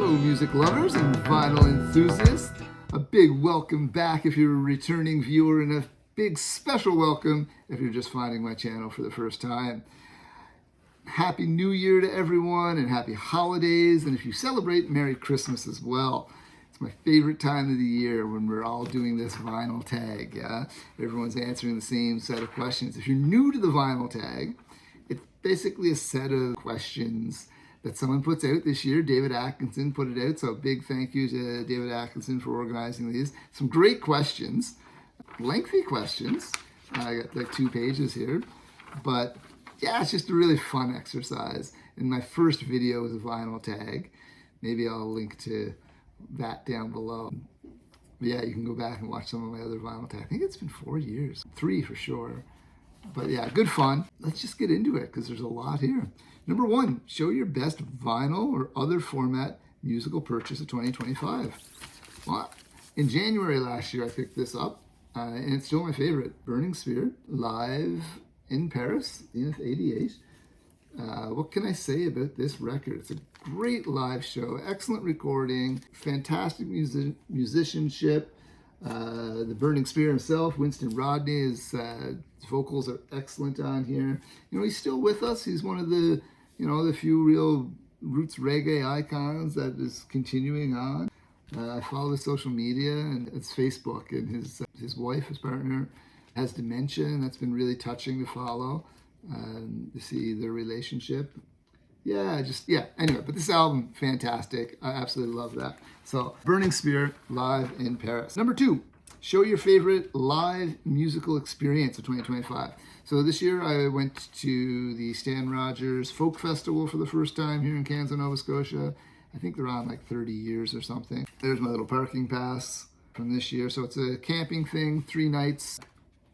Hello, music lovers and vinyl enthusiasts. A big welcome back if you're a returning viewer, and a big special welcome if you're just finding my channel for the first time. Happy New Year to everyone, and happy holidays, and if you celebrate, Merry Christmas as well. It's my favorite time of the year when we're all doing this vinyl tag, yeah? Everyone's answering the same set of questions. If you're new to the vinyl tag, it's basically a set of questions that someone puts out this year. David Atkinson put it out, so a big thank you to David Atkinson for organizing these. Some great questions, lengthy questions. I got like 2 pages here, but yeah, it's just a really fun exercise. And my first video was a vinyl tag. Maybe I'll link to that down below. But yeah, you can go back and watch some of my other vinyl tag. I think it's been 4 years, 3 for sure. But yeah, good fun. Let's just get into it because there's a lot here. Number 1, show your best vinyl or other format musical purchase of 2025. Well, in January last year, I picked this up, and it's still my favorite. Burning Spear, live in Paris, Zenith 88. What can I say about this record? It's a great live show, excellent recording, fantastic musicianship. The Burning Spear himself, Winston Rodney, his vocals are excellent on here. You know, he's still with us. He's one of the, the few real roots reggae icons that is continuing on. I follow his social media and it's Facebook, and his wife, his partner, has dementia, and that's been really touching to follow, to see their relationship. Anyway, but this album, fantastic. I absolutely love that. So, Burning Spear, live in Paris. Number 2, show your favorite live musical experience of 2025. So this year I went to the Stan Rogers Folk Festival for the first time here in Kansas, Nova Scotia. I think they're on like 30 years or something. There's my little parking pass from this year. So it's a camping thing, 3 nights,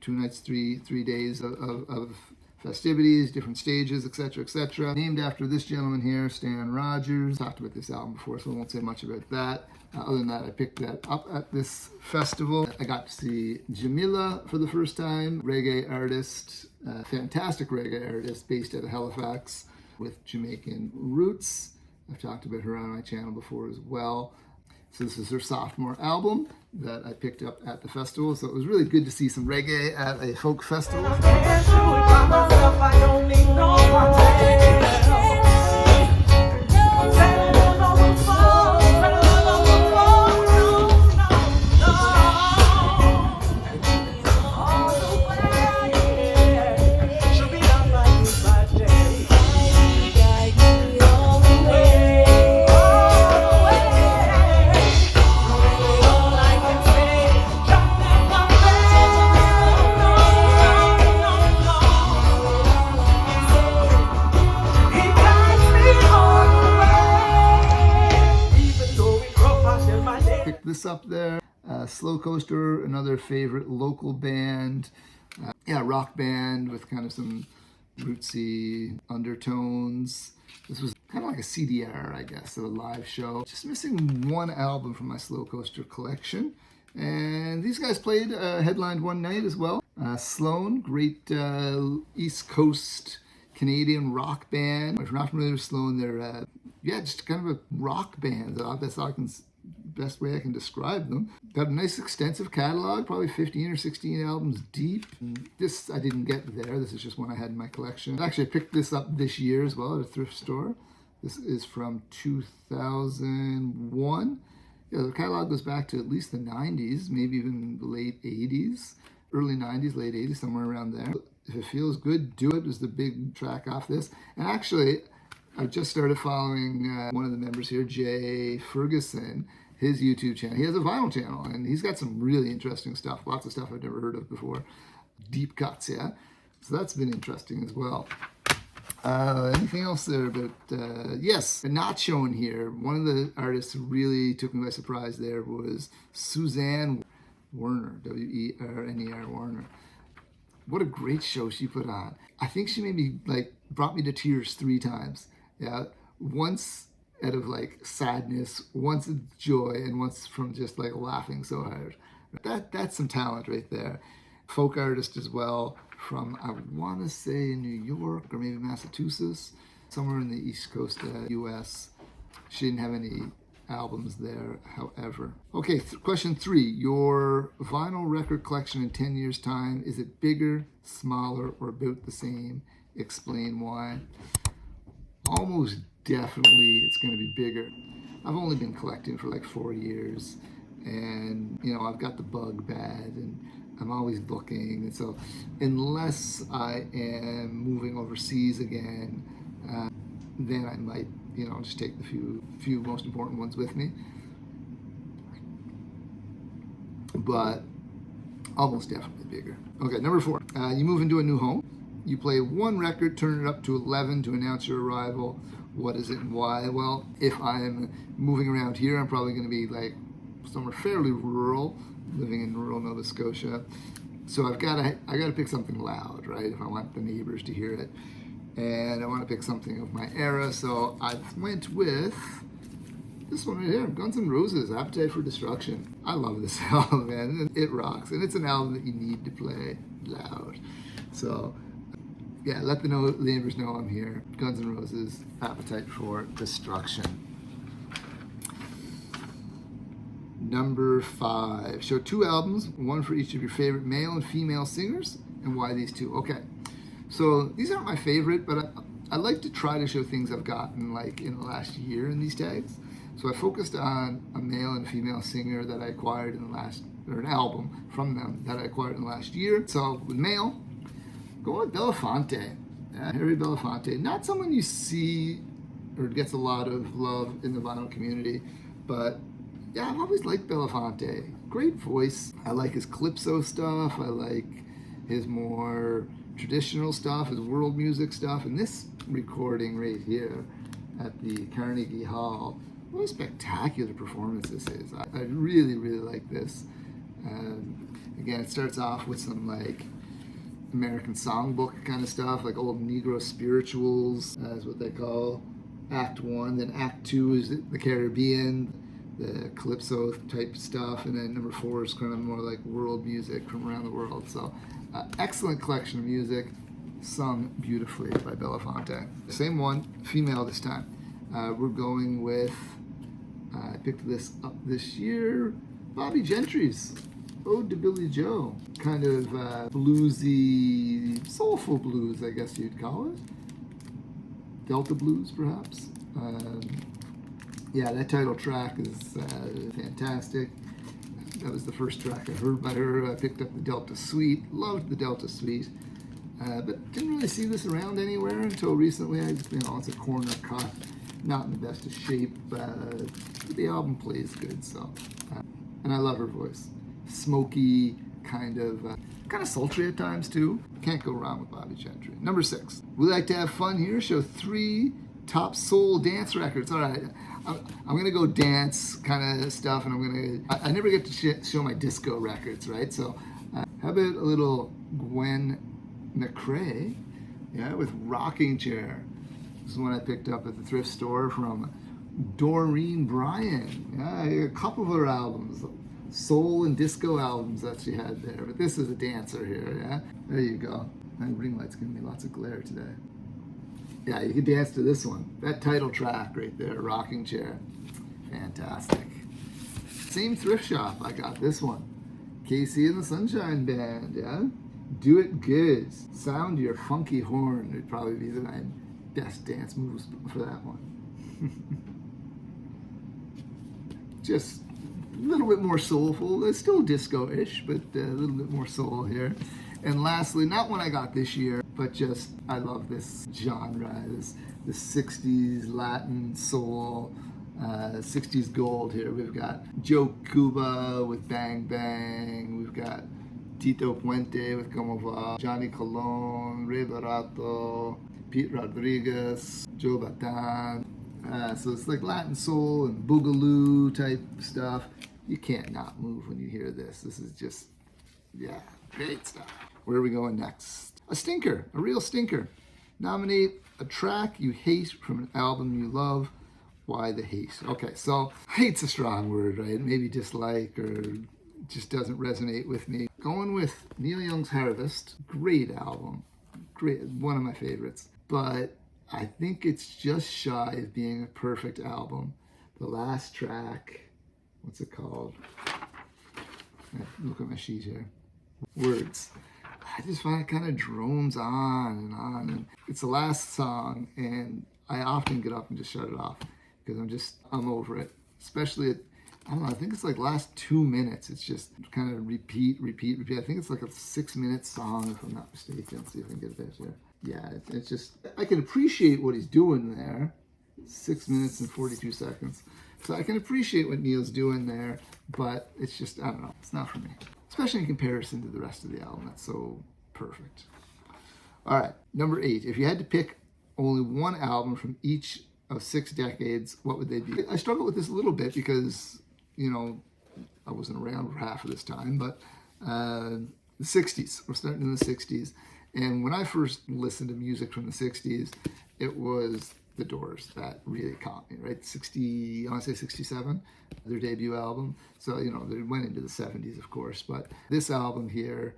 2 nights, 3 days of festivities, different stages, etc., etc. Named after this gentleman here, Stan Rogers. Talked about this album before, so I won't say much about that. Other than that, I picked that up at this festival. I got to see Jah'Mila for the first time, reggae artist, fantastic reggae artist based out of Halifax with Jamaican roots. I've talked about her on my channel before as well. So this is her sophomore album that I picked up at the festival. So it was really good to see some reggae at a folk festival. Up there, Slow Coaster, another favorite local band, rock band with kind of some rootsy undertones. This was kind of like a CDR, I guess, of a live show. Just missing 1 album from my Slow Coaster collection, and these guys played headlined one night as well. Sloan, great East Coast Canadian rock band. If you're not familiar with Sloan, they're just kind of a rock band. That's all I can. Best way I can describe them. Got a nice extensive catalog, probably 15 or 16 albums deep. This I didn't get there. This is just one I had in my collection. Actually, I picked this up this year as well at a thrift store. This is from 2001. Yeah, the catalog goes back to at least the 90s, maybe even the late 80s. Early 90s, late 80s, somewhere around there. If it feels good, do it is the big track off this. And actually, I just started following one of the members here, Jay Ferguson, his YouTube channel. He has a vinyl channel, and he's got some really interesting stuff. Lots of stuff I've never heard of before. Deep cuts, yeah? So that's been interesting as well. Anything else there about, yes, not shown here. One of the artists who really took me by surprise there was Suzanne Werner, W-E-R-N-E-R Werner. What a great show she put on. I think she maybe brought me to tears 3 times. Yeah, once out of sadness, once of joy, and once from just laughing so hard. That's some talent right there. Folk artist as well from, I want to say, New York or maybe Massachusetts, somewhere in the East Coast US. She didn't have any albums there, however. Okay, question 3. Your vinyl record collection in 10 years' time, is it bigger, smaller, or about the same? Explain why. Almost definitely it's going to be bigger. I've only been collecting for like 4 years, and you know, I've got the bug bad, and I'm always booking, and so unless I am moving overseas again, then I might, you know, just take the few most important ones with me. But almost definitely bigger. Okay, number 4. You move into a new home. You play one record, turn it up to 11 to announce your arrival. What is it and why? Well, if I'm moving around here, I'm probably going to be like somewhere fairly rural, living in rural Nova Scotia. So I got to pick something loud, right? If I want the neighbors to hear it, and I want to pick something of my era. So I went with this one right here, Guns N' Roses, Appetite for Destruction. I love this album, man. It rocks, and it's an album that you need to play loud. So yeah, let the neighbors know I'm here. Guns N' Roses, Appetite for Destruction. Number 5. Show 2 albums, one for each of your favorite male and female singers, and why these 2. Okay, so these aren't my favorite, but I like to try to show things I've gotten like in the last year in these tags. So I focused on a male and female singer that I acquired in the last, or an album from them that I acquired in the last year. So with male, go with Belafonte. Yeah, Harry Belafonte. Not someone you see or gets a lot of love in the vinyl community, but yeah, I've always liked Belafonte. Great voice. I like his calypso stuff. I like his more traditional stuff, his world music stuff. And this recording right here at the Carnegie Hall, what a spectacular performance this is. I really, really like this. Again, it starts off with some like American songbook kind of stuff, like old Negro spirituals, is what they call Act 1. Then Act 2 is the Caribbean, the calypso type stuff, and then number 4 is kind of more like world music from around the world. So excellent collection of music, sung beautifully by Belafonte. Same one, female this time. We're going with, I picked this up this year, Bobbie Gentry's Ode to Billie Joe. Kind of bluesy, soulful blues, I guess you'd call it. Delta blues, perhaps. Yeah, that title track is fantastic. That was the first track I heard by her. I picked up the Delta Suite, loved the Delta Suite, but didn't really see this around anywhere until recently. It's a corner cut, not in the best of shape, but the album plays good, so. And I love her voice. Smoky, kind of sultry at times too. Can't go wrong with Bobbie Gentry. Number 6. We like to have fun here. Show 3 top soul dance records. All right, I'm gonna go dance kind of stuff, and I never get to show my disco records, right? So how about a little Gwen McCrae, yeah, with Rocking Chair. This is one I picked up at the thrift store from Doreen Bryan. Yeah, a couple of her albums, soul and disco albums that she had there, but this is a dancer here, yeah? There you go. My ring light's giving me lots of glare today. Yeah, you can dance to this one. That title track right there, Rocking Chair. Fantastic. Same thrift shop, I got this one. Casey and the Sunshine Band, yeah? Do It Good. Sound your funky horn would probably be my best dance moves for that one. Just a little bit more soulful. It's still disco-ish, but a little bit more soul here. And lastly, not one I got this year, but just, I love this genre, the 60s Latin soul, 60s gold here. We've got Joe Cuba with Bang Bang. We've got Tito Puente with Como Va, Johnny Colon, Ray Barato, Pete Rodriguez, Joe Bataan. So it's like Latin soul and Boogaloo type stuff. You can't not move when you hear this. This is just, yeah, great stuff. Where are we going next? A stinker, a real stinker. Nominate a track you hate from an album you love. Why the hate? Okay, so hate's a strong word, right? Maybe dislike or just doesn't resonate with me. Going with Neil Young's Harvest, great album, great, one of my favorites. But I think it's just shy of being a perfect album. the last track, what's it called? Look at my sheet here. Words. I just find it kind of drones on and on. And it's the last song, and I often get up and just shut it off because I'm over it. Especially at, I don't know, I think it's like last 2 minutes. It's just kind of repeat. I think it's like a 6-minute song, if I'm not mistaken. Let's see if I can get it back here. Yeah, it's just, I can appreciate what he's doing there. 6 minutes and 42 seconds. So I can appreciate what Neil's doing there, but it's just, I don't know, it's not for me. Especially in comparison to the rest of the album. That's so perfect. All right, number 8. If you had to pick only one album from each of 6 decades, what would they be? I struggle with this a little bit because, you know, I wasn't around for half of this time, but the 60s. We're starting in the 60s. And when I first listened to music from the 60s, it was The Doors that really caught me, right? I want to say 67, their debut album. So, you know, they went into the 70s, of course. But this album here,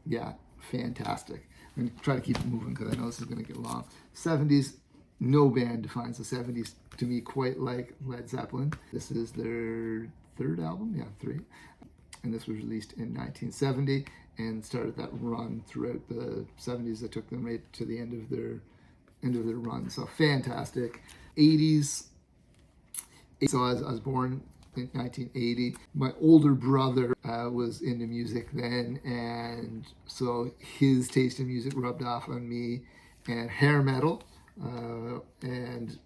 yeah, fantastic. I'm going to try to keep it moving because I know this is going to get long. 70s, no band defines the 70s to me quite like Led Zeppelin. This is their 3rd album, yeah, 3. And this was released in 1970 and started that run throughout the 70s that took them right to the end of their run. So fantastic. 80s. So I was born in 1980. My older brother was into music then, and so his taste in music rubbed off on me. And hair metal and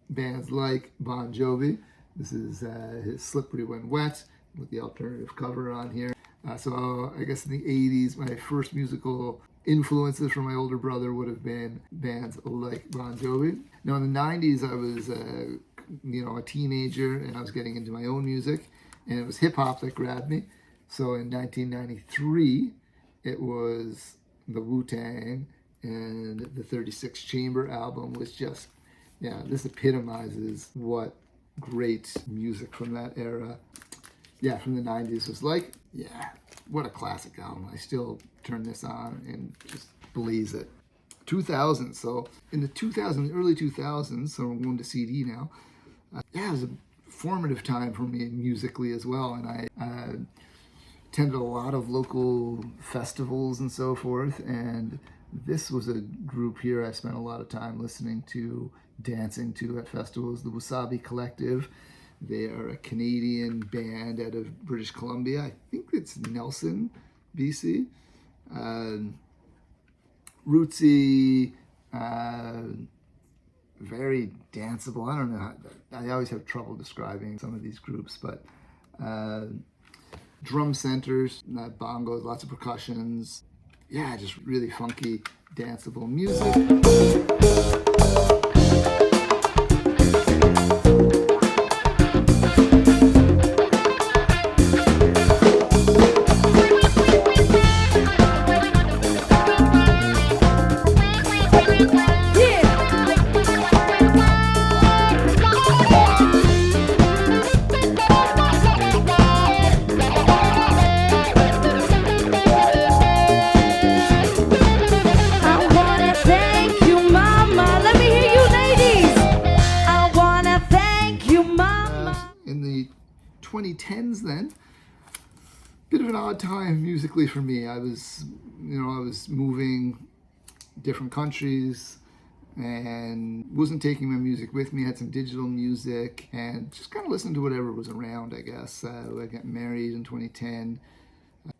bands like Bon Jovi. This is his Slippery When Wet with the alternative cover on here. So I guess in the 80s, my first musical influences from my older brother would have been bands like Bon Jovi. Now in the 90s, I was a teenager, and I was getting into my own music, and it was hip hop that grabbed me. So in 1993, it was the Wu-Tang, and the 36 Chamber album was just, yeah, this epitomizes what great music from that era, yeah, from the 90s was like. Yeah, what a classic album. I still turn this on and just blaze it. 2000, so in the early 2000s, so we're going to CD now. Yeah, it was a formative time for me musically as well, and I attended a lot of local festivals and so forth, and this was a group here I spent a lot of time listening to, dancing to at festivals, the Wasabi Collective. They are a Canadian band out of British Columbia. I think it's Nelson, BC. Rootsy, very danceable. I don't know. I always have trouble describing some of these groups, but drum centers, bongos, lots of percussions. Yeah, just really funky, danceable music. In the 2010s then, bit of an odd time musically for me. I was moving different countries and wasn't taking my music with me. I had some digital music and just kind of listened to whatever was around, I guess. I got married in 2010,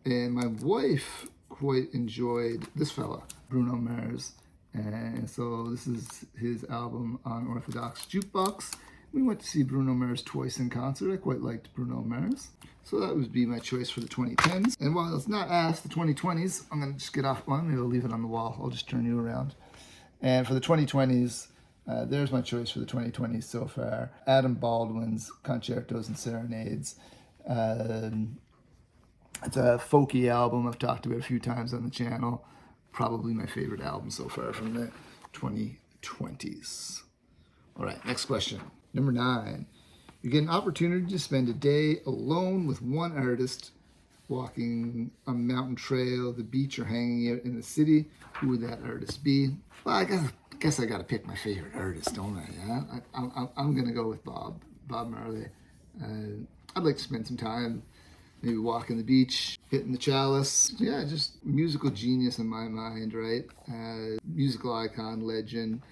and my wife quite enjoyed this fella, Bruno Mars. And so this is his album Unorthodox Jukbox. We went to see Bruno Mars twice in concert. I quite liked Bruno Mars. So that would be my choice for the 2010s. And while it's not asked, the 2020s, I'm going to just get off one. Maybe I'll leave it on the wall. I'll just turn you around. And for the 2020s, there's my choice for the 2020s so far. Adam Baldwin's Concertos and Serenades. It's a folky album I've talked about a few times on the channel. Probably my favorite album so far from the 2020s. All right, next question. Number 9. You get an opportunity to spend a day alone with one artist, walking a mountain trail, the beach, or hanging out in the city. Who would that artist be? Well, I guess I got to pick my favorite artist, don't I? Yeah, I'm going to go with Bob Marley. I'd like to spend some time maybe walking the beach, hitting the chalice. Yeah, just musical genius in my mind, right? Musical icon, legend.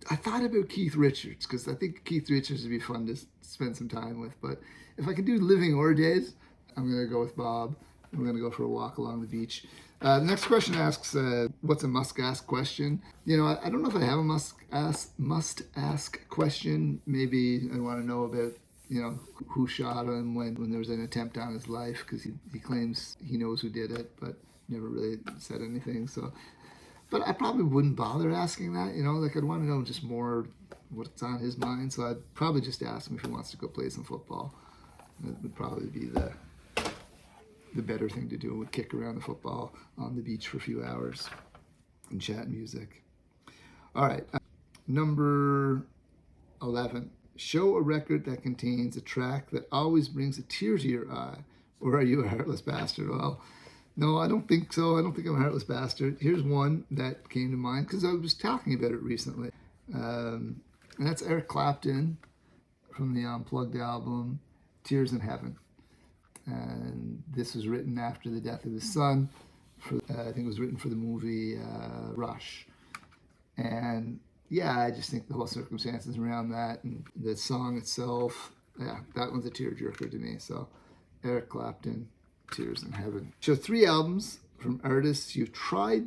I thought about Keith Richards because I think Keith Richards would be fun to spend some time with. But if I can do living or dead, I'm going to go with Bob. I'm going to go for a walk along the beach. The next question asks, what's a must-ask question? You know, I don't know if I have a must-ask question. Maybe I want to know about, you know, who shot him when there was an attempt on his life, because he claims he knows who did it, but never really said anything. So, but I probably wouldn't bother asking that, you know, like I'd want to know just more what's on his mind. So I'd probably just ask him if he wants to go play some football. That would probably be the better thing to do. Would kick around the football on the beach for a few hours and chat music. All right, number 11. Show a record that contains a track that always brings a tear to your eye. Or are you a heartless bastard? Well, no, I don't think so. I don't think I'm a heartless bastard. Here's one that came to mind because I was talking about it recently. And that's Eric Clapton from the Unplugged album, Tears in Heaven. And this was written after the death of his son. I think it was written for the movie Rush. And yeah, I just think the whole circumstances around that and the song itself, yeah, that one's a tearjerker to me. So Eric Clapton, Tears in Heaven. So 3 albums from artists you've tried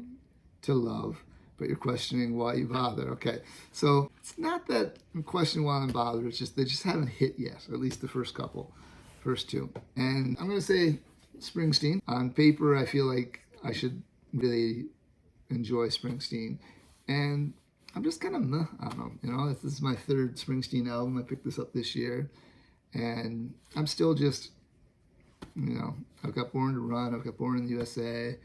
to love, but you're questioning why you bother. Okay, so it's not that I'm questioning why I'm bothered, it's just they just haven't hit yet, at least the first 2. And I'm going to say Springsteen. On paper, I feel like I should really enjoy Springsteen. And I'm just kind of, I don't know, you know, this is my 3rd Springsteen album. I picked this up this year. And I'm still just, you know, I've got Born to Run, I've got Born in the USA,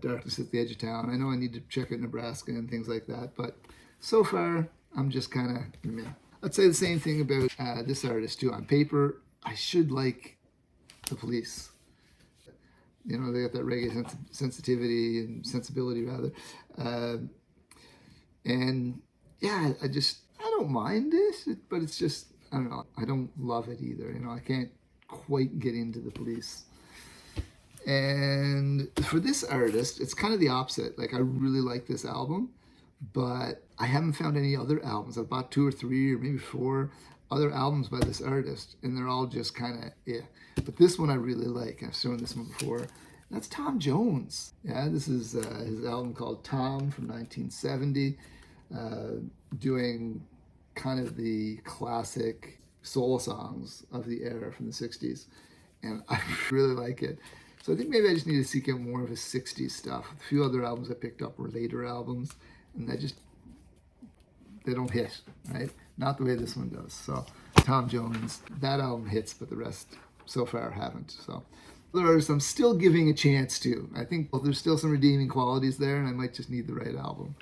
Darkness at the Edge of Town. I know I need to check out Nebraska and things like that. But so far, I'm just kind of meh. I'd say the same thing about this artist too. On paper, I should like the Police. You know, they got that reggae sensitivity and sensibility, rather. And yeah, I don't mind it, but it's just, I don't know, I don't love it either. You know, I can't quite get into the Police. And for this artist, it's kind of the opposite. Like, I really like this album, but I haven't found any other albums. I've bought 2 or 3 or maybe 4 other albums by this artist, and they're all just kind of, yeah. But this one I really like. I've shown this one before. That's Tom Jones. Yeah, this is his album called Tom from 1970, doing kind of the classic soul songs of the era from the 60s. And I really like it. So I think maybe I just need to seek out more of his 60s stuff. A few other albums I picked up were later albums, and they don't hit, right? Not the way this one does. So Tom Jones, that album hits, but the rest so far haven't. So other artists I'm still giving a chance to. I think there's still some redeeming qualities there, and I might just need the right album.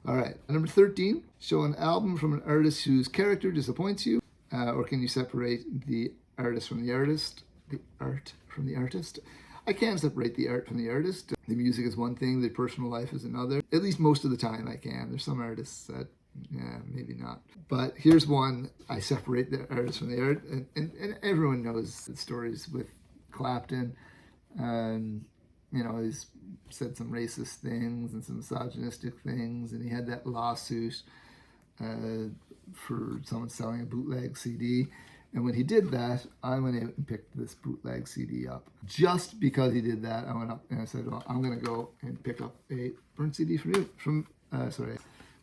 All right, number 13, show an album from an artist whose character disappoints you, or can you separate the artist from the artist, the art from the artist? I can separate the art from the artist. The music is one thing, the personal life is another. At least most of the time I can. There's some artists that, yeah, maybe not. But here's one, I separate the artist from the art, and everyone knows the stories with Clapton. You know, he's said some racist things and some misogynistic things, and he had that lawsuit for someone selling a bootleg CD. And when he did that, I went out and picked this bootleg CD up. Just because he did that, I went up and I said, well, I'm going to go and pick up a burnt CD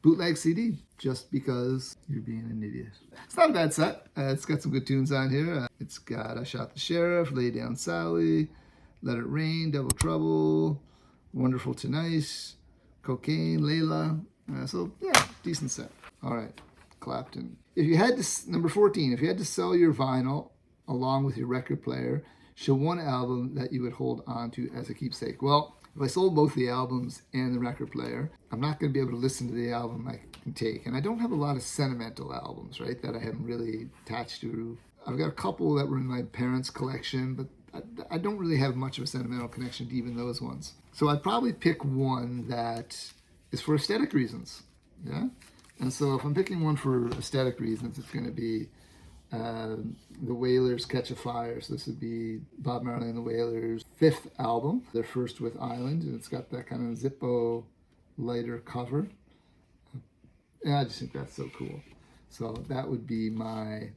bootleg CD, just because you're being an idiot. It's not a bad set. It's got some good tunes on here. It's got I Shot the Sheriff, Lay Down Sally, Let It Rain, Double Trouble, Wonderful Tonight, Cocaine, Layla. So yeah, decent set. All right, Clapton. If you had to, number 14, if you had to sell your vinyl along with your record player, show one album that you would hold on to as a keepsake. Well, if I sold both the albums and the record player, I'm not going to be able to listen to the album I can take. And I don't have a lot of sentimental albums, right, that I haven't really attached to. I've got a couple that were in my parents' collection, but I don't really have much of a sentimental connection to even those ones. So I'd probably pick one that is for aesthetic reasons. Yeah. And so if I'm picking one for aesthetic reasons, it's going to be the Wailers' Catch a Fire. So this would be Bob Marley and the Wailers' 5th album. Their first with Island, and it's got that kind of Zippo lighter cover. And I just think that's so cool. So that would be my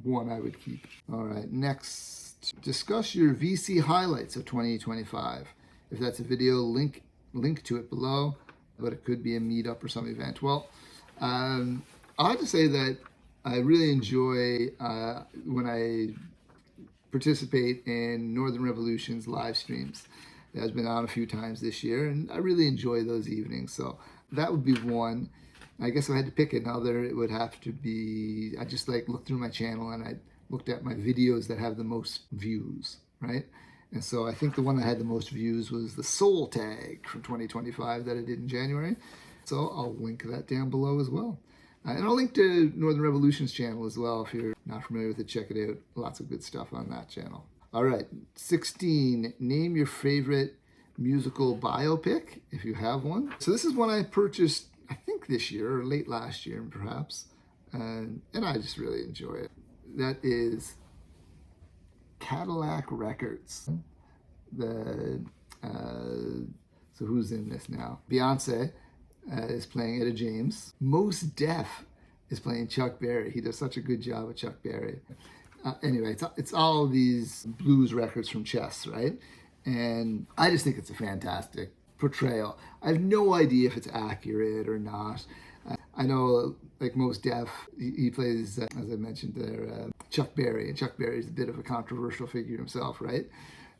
one I would keep. All right, next, discuss your VC highlights of 2025. If that's a video, link to it below, but it could be a meetup or some event. Well, I have to say that I really enjoy when I participate in Northern Revolution's live streams. It has been on a few times this year, and I really enjoy those evenings. So that would be one. I guess if I had to pick another, it would have to be, I just like looked through my channel and I looked at my videos that have the most views, right? And so I think the one that had the most views was the Soul Tag from 2025 that I did in January. So I'll link that down below as well. And I'll link to Northern Revolution's channel as well. If you're not familiar with it, check it out. Lots of good stuff on that channel. All right, 16, name your favorite musical biopic, if you have one. So this is one I purchased, I think this year, or late last year perhaps, and I just really enjoy it. That is Cadillac Records. So who's in this now? Beyonce is playing Etta James. Mos Def is playing Chuck Berry. He does such a good job with Chuck Berry. Anyway, it's all these blues records from Chess, right? And I just think it's a fantastic portrayal. I have no idea if it's accurate or not. I know, like Mos Def, he plays, as I mentioned there, Chuck Berry, and Chuck Berry's a bit of a controversial figure himself, right?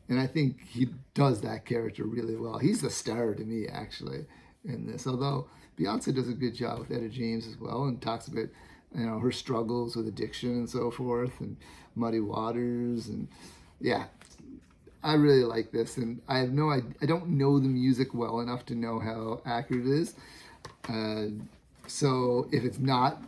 And I think he does that character really well. He's the star to me, actually, in this. Although Beyonce does a good job with Etta James as well, and talks about, you know, her struggles with addiction and so forth, and Muddy Waters, and yeah. I really like this, and I don't know the music well enough to know how accurate it is. So if it's not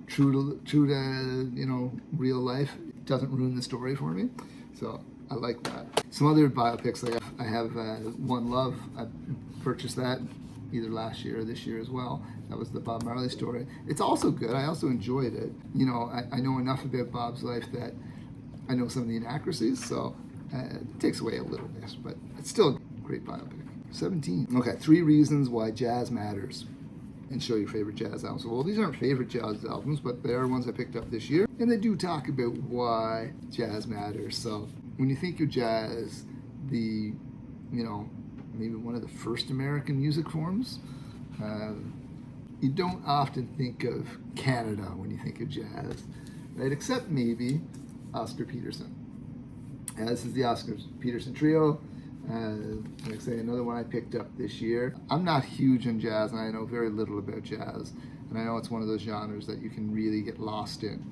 true to you know, real life, it doesn't ruin the story for me. So I like that. Some other biopics, like I have One Love. I purchased that either last year or this year as well. That was the Bob Marley story. It's also good. I also enjoyed it. You know, I know enough about Bob's life that I know some of the inaccuracies, so it takes away a little bit, but it's still a great biopic. 17. Okay, 3 reasons why jazz matters. And show your favorite jazz albums. Well, these aren't favorite jazz albums, but they are ones I picked up this year. And they do talk about why jazz matters. So when you think of jazz, you know, maybe one of the first American music forms, you don't often think of Canada when you think of jazz, right? Except maybe Oscar Peterson. This is the Oscar Peterson Trio. Like I say, another one I picked up this year. I'm not huge on jazz, and I know very little about jazz. And I know it's one of those genres that you can really get lost in.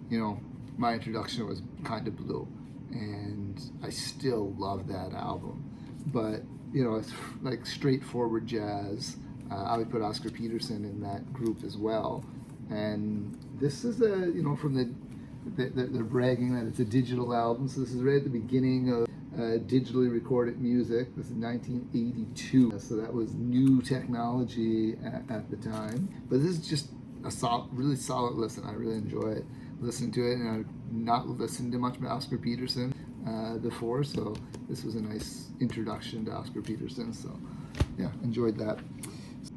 You know, my introduction was kind of Blue, and I still love that album. But, you know, it's like straightforward jazz. I would put Oscar Peterson in that group as well. And this is you know, from they're bragging that it's a digital album. So this is right at the beginning of digitally recorded music. This is 1982. So that was new technology at the time. But this is just a really solid listen. I really enjoy it. Listening to it, and I've not listened to much about Oscar Peterson before, so this was a nice introduction to Oscar Peterson. So yeah, enjoyed that.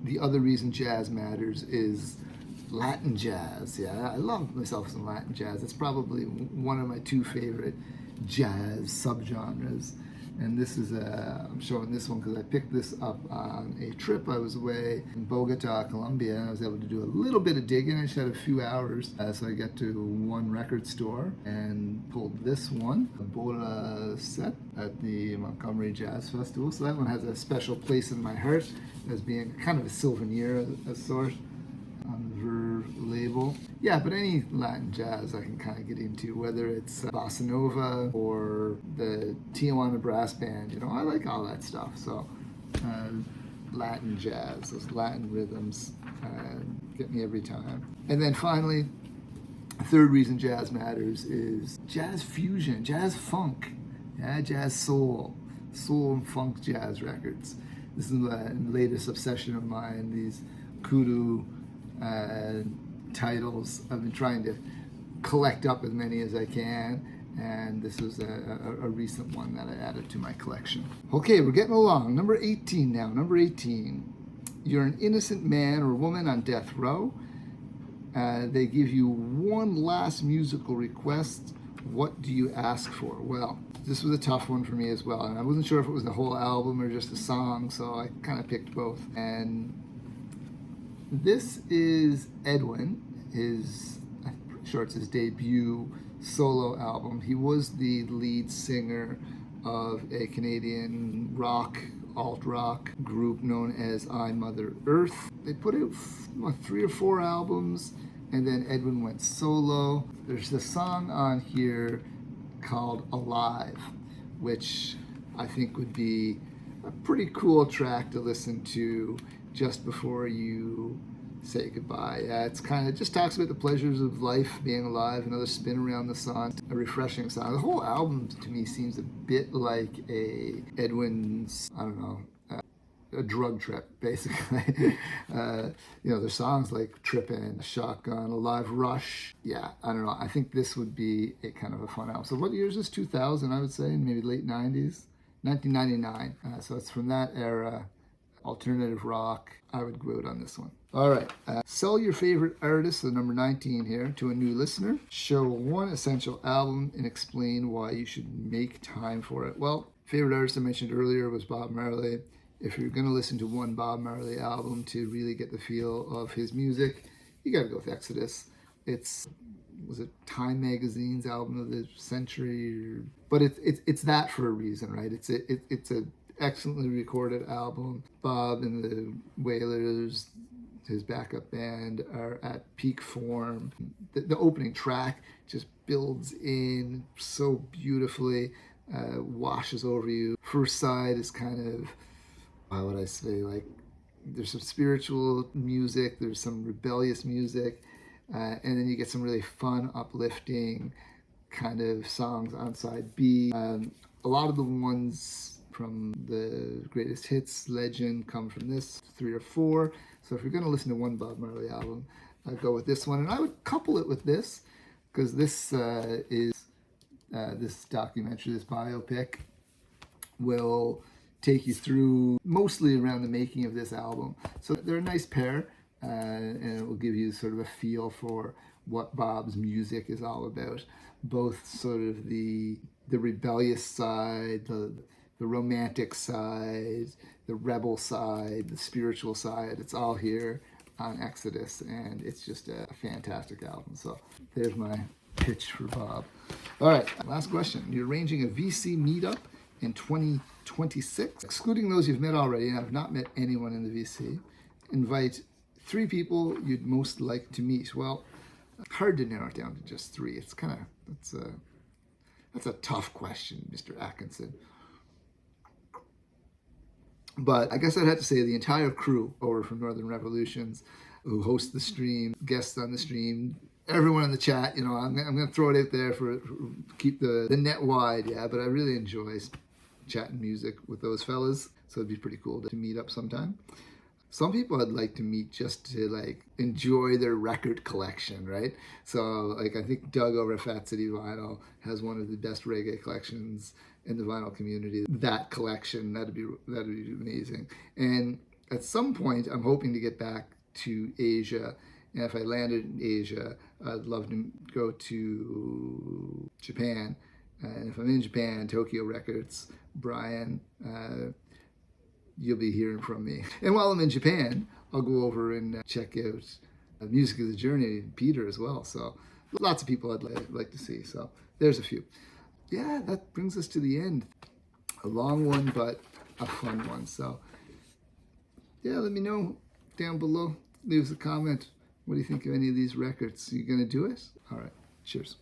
The other reason jazz matters is Latin jazz. Yeah, I love myself some Latin jazz. It's probably one of my 2 favorite jazz subgenres. And this is I'm showing this one because I picked this up on a trip. I was away in Bogota, Colombia, and I was able to do a little bit of digging. I just had a few hours, so I got to one record store and pulled this one, a Bola set at the Montgomery Jazz Festival. So that one has a special place in my heart as being kind of a souvenir of sort on the Verve label. Yeah, but any Latin jazz I can kind of get into, whether it's bossa nova or the Tijuana Brass Band. You know, I like all that stuff. So Latin jazz, those Latin rhythms get me every time. And then finally, the 3rd reason jazz matters is jazz fusion, jazz funk, yeah, jazz soul. soul and funk jazz records. This is the latest obsession of mine, these kudu titles. I've been trying to collect up as many as I can, and this was a recent one that I added to my collection. Okay, we're getting along. Number 18 now. Number 18. You're an innocent man or woman on death row. They give you one last musical request. What do you ask for? Well, this was a tough one for me as well, and I wasn't sure if it was the whole album or just a song, so I kind of picked both. And this is Edwin, I'm pretty sure it's his debut solo album. He was the lead singer of a Canadian rock, alt-rock group known as I, Mother Earth. They put out 3 or 4 albums, and then Edwin went solo. There's a song on here called Alive, which I think would be a pretty cool track to listen to just before you say goodbye. It's kind of just talks about the pleasures of life, being alive, another spin around the sun, a refreshing song. The whole album to me seems a bit like Edwin's, I don't know, a drug trip, basically. There's songs like Trippin', Shotgun, Alive Rush. Yeah, I don't know. I think this would be a kind of a fun album. So what year is this? 2000, I would say, maybe late 90s? 1999. So it's from that era, alternative rock. I would go out on this one. All right. Sell your favorite artist, so number 19 here, to a new listener. Show one essential album and explain why you should make time for it. Well, favorite artist I mentioned earlier was Bob Marley. If you're going to listen to one Bob Marley album to really get the feel of his music, you got to go with Exodus. Was it Time Magazine's album of the century? But it's that for a reason, right? It's a excellently recorded album. Bob and the Wailers, his backup band, are at peak form. The opening track just builds in so beautifully, washes over you. First side is kind of, how would I say, like, there's some spiritual music, there's some rebellious music, and then you get some really fun, uplifting kind of songs on side B. A lot of the ones from the greatest hits, Legend, come from this, 3 or 4. So if you're going to listen to one Bob Marley album, I'd go with this one. And I would couple it with this, because this is this documentary, this biopic, will take you through mostly around the making of this album. So they're a nice pair, and it will give you sort of a feel for what Bob's music is all about. Both sort of the rebellious side, the romantic side, the rebel side, the spiritual side. It's all here on Exodus, and it's just a fantastic album. So there's my pitch for Bob. All right, last question. You're arranging a VC meetup in 2026. Excluding those you've met already, and I've not met anyone in the VC, invite 3 people you'd most like to meet. Well, hard to narrow it down to just 3. It's kind of, that's a tough question, Mr. Atkinson. But I guess I'd have to say the entire crew over from Northern Revolutions who host the stream, guests on the stream, everyone in the chat, I'm going to throw it out there for keep the net wide, yeah, but I really enjoy chatting music with those fellas, so it'd be pretty cool to meet up sometime. Some people I'd like to meet just to enjoy their record collection, right? So I think Doug over at Fat City Vinyl has one of the best reggae collections in the vinyl community. That collection, that'd be amazing. And at some point, I'm hoping to get back to Asia. And if I landed in Asia, I'd love to go to Japan. And if I'm in Japan, Tokyo Records, Brian, you'll be hearing from me. And while I'm in Japan, I'll go over and check out Music of the Journey, Peter as well. So lots of people I'd like to see. So there's a few. Yeah, that brings us to the end. A long one, but a fun one. So yeah, let me know down below. Leave us a comment. What do you think of any of these records? Are you going to do it? All right. Cheers.